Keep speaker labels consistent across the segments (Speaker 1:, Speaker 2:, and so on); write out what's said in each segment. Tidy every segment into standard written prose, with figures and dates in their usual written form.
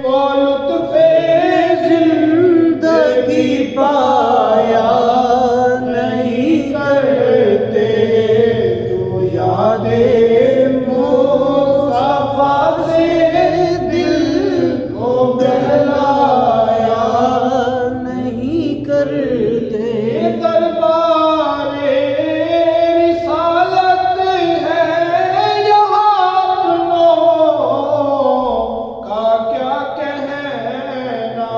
Speaker 1: वो लुत्फ़े ज़िंदगी पाया नहीं करते, जो यादें मुस्तफ़ा से दिल को बहलाया नहीं करते। दरबारे रिसालत है यहाँ अपनों का क्या कहना,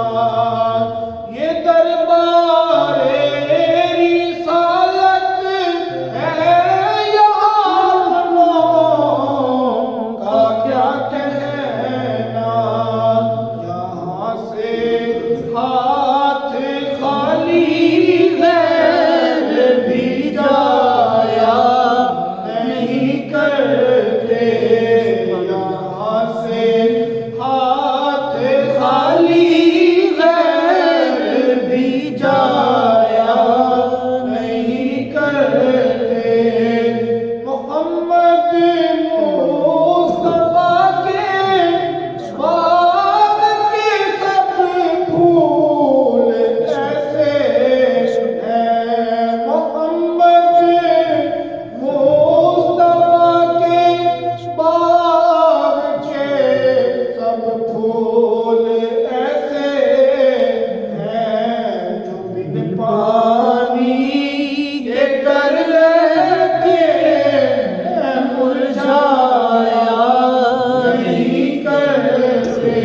Speaker 1: ये दरबारे रिसालत है यहाँ अपनों का क्या कहना। यहाँ से हाथ खाली गैर भी जाया नहीं करते, यहाँ से हाथ खाली गैर भी जाया नहीं करते। मोहम्मद मुस्तफा के बाग के सब फूल ऐसे हैं, मोहम्मद मुस्तफा के बाग के सब फूल ऐसे हैं, जो बिन पानी के कर के मुरझाया नहीं करते।